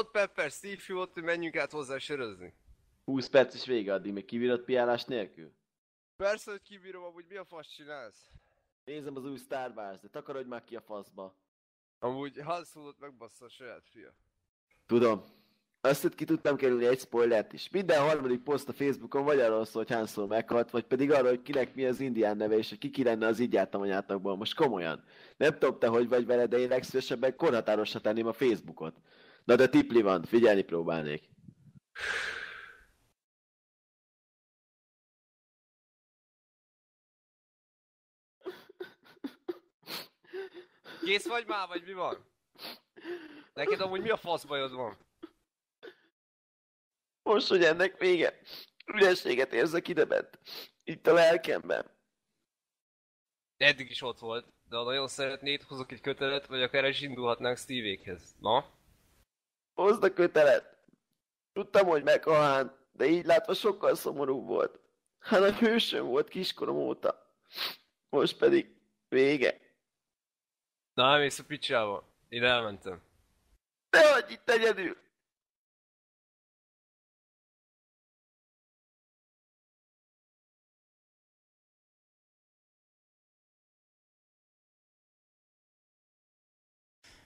Hallott Pepper, Steve hívott, hogy menjünk át hozzá sörözni. 20 perc is vége, addig még kibírod piálás nélkül? Persze, hogy kibírom, amúgy mi a fasz csinálsz? Nézem az új Star Wars, de takarodj már ki a faszba. Amúgy Han Solo-t megbassza a saját fia. Tudom. Azt ki tudtam kerülni egy spoilert is. Minden harmadik poszt a Facebookon vagy arról szól, hogy Han Solo meghalt, vagy pedig arról, hogy kinek mi az indián neve, és hogy ki lenne az így jártam anyátokból. Most komolyan. Nem tudom te, hogy vagy vele, de én legszívesebben korhatárosra tenném a Facebookot. Na de tipli van, figyelni próbálnék. Kész vagy már, vagy mi van? Neked amúgy mi a fasz bajod van? Most, hogy ennek vége, ürességet érzek idebent. Itt a lelkemben. Eddig is ott volt, de ha nagyon szeretnéd, hozok egy kötelet, vagy akár is indulhatnánk Steve-ékhez. Na? Hozd a kötelet. Tudtam, hogy meghal, de így látva sokkal szomorúbb volt. Hát a hősöm volt kiskorom óta. Most pedig vége. Na, nem ész a picsába. Én elmentem. Ne hagyj itt egyedül!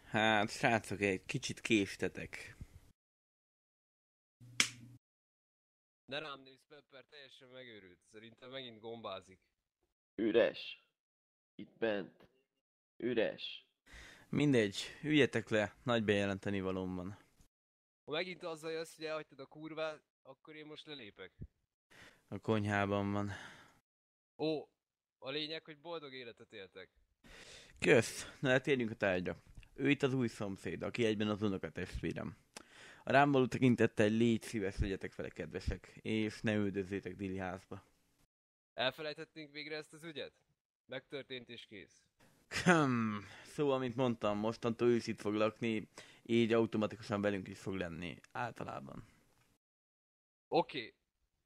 Hát, srácok, egy kicsit késtetek. De rám néz, Pepper teljesen megőrült. Szerintem megint gombázik. Üres. Itt bent. Üres. Mindegy, üljetek le, nagy bejelenteni valóm van. Ha megint azzal jössz, hogy elhagytad a kurvát, akkor én most lelépek. A konyhában van. Ó, a lényeg, hogy boldog életet éltek. Kösz, na hát térjünk a tárgyra. Ő itt az új szomszéd, aki egyben az unokatestvérem. A rám való tekintettel légy szíves, legyetek vele kedvesek, és ne üldözzétek Dili házba. Elfelejtettünk végre ezt az ügyet? Megtörtént és kész. Szóval, mint mondtam, mostantól ő is itt fog lakni, így automatikusan velünk is fog lenni, általában. Oké,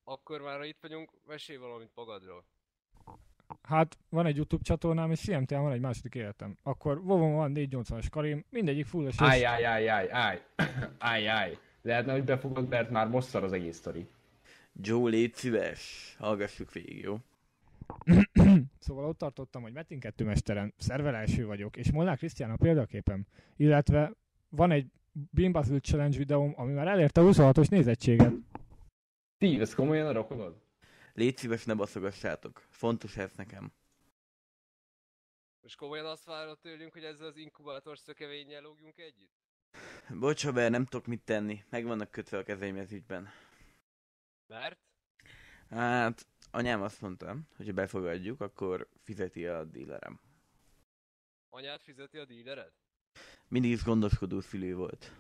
akkor már ha itt vagyunk, mesélj valamit magadról. Hát, van egy YouTube csatornám, és CMT-en van egy második életem. Akkor Vovon van 480-as Karim, mindegyik fullos és... Áj. Lehetne, hogy befogod, mert már most szar az egész sztori. Joe, légy szíves, hallgassuk végig, jó? Szóval ott tartottam, hogy Metin 2 mesteren, szerver első vagyok, és Molnár Krisztián a példaképem. Illetve van egy Beanbuzzle Challenge videóm, ami már elérte a 26-os nézettséget. Steve, ez komolyan a rokonod? Légy szíves, ne baszogassátok. Fontos ez nekem. Most komolyan azt várod tőlünk, hogy ezzel az inkubátor szökevénnyel lógjunk együtt? Bocs, haver, nem tudok mit tenni. Meg vannak kötve a kezeim ez ügyben. Mert? Hát, anyám azt mondta, hogy ha befogadjuk, akkor fizeti a dílerem. Anyád fizeti a dílered? Mindig is gondoskodó szülő volt.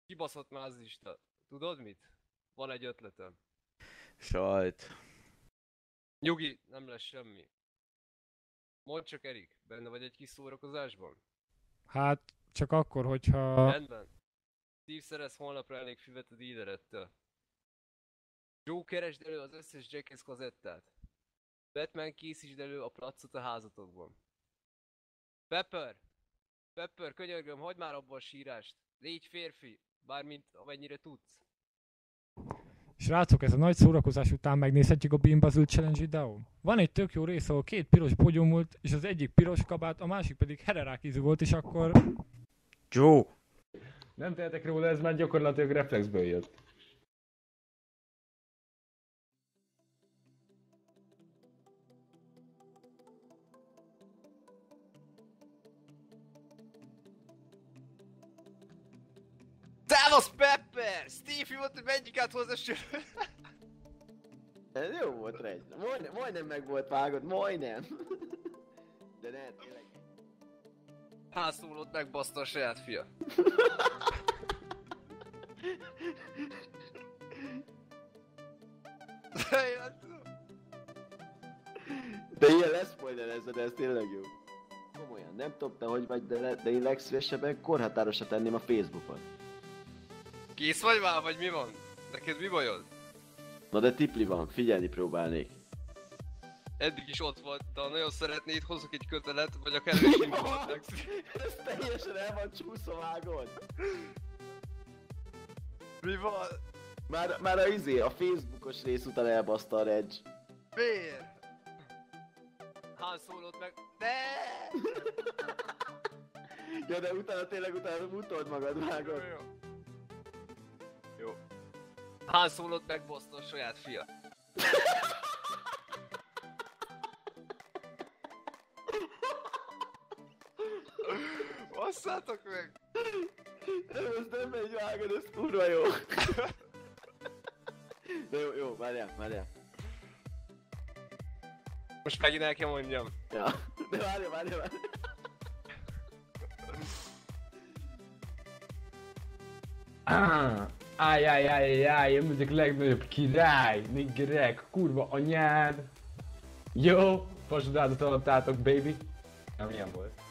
Kibaszott mázlista. Tudod mit? Van egy ötletem. Sajt. Nyugi, nem lesz semmi. Mondd csak, Erik, benne vagy egy kis szórakozásban? Hát, csak akkor, hogyha... Rendben. Steve szerez holnapra elég füvet a dílerettől. Joe, keresd elő az összes Jackass kazettát. Batman, készítsd elő a placot a házatokban. Pepper! Pepper, könyörgöm, hagyd már abba a sírást. Légy férfi, bármint amennyire tudsz. Srácok, ez a nagy szórakozás után megnézhetjük a Beanbuzzle Challenge videón. Van egy tök jó rész, ahol 2 piros bogyó múlt, és az egyik piros kabát, a másik pedig hererákízű volt, és akkor... Joe! Nem tehetek róla, ez már gyakorlatilag reflexből jött. Szávasz, Pepper! Steve hívott, hogy menjünk át hozzá söröt. Ez jó volt, Rej. Majdnem meg volt vágod, majdnem. De ne, tényleg. Han Solót megbaszta a saját fia. De ilyen lesz majd ez, de ez tényleg jó. Komolyan, nem tudom te, hogy vagy, de én legszívesebben korhatárosra tenném a Facebookot. Kész vagy már, vagy mi van? Neked mi bajod? Na de tipli van, figyelni próbálnék. Eddig is ott volt, de ha nagyon szeretnéd, hozok egy kötelet, vagy akár is indulhatnánk. Ez teljesen el van csúszva vágod. Mi van? Már a Facebookos rész után elbaszta a Reg. Miért? Han Solo-t meg... Ne! Ja, de utána mutold magad, vágod. Jó. Han Solo-t megboszta a saját fia. Basszátok meg! Ez nem megy, vágod, ez kurva jó. De jó, várjál. Most megint el kell mondjam. Ja, de várjál. Áj, én vagyok a legnagyobb király, niggerek, kurva anyád. Jó, fasodádat hallottátok, baby. Nem ilyen volt.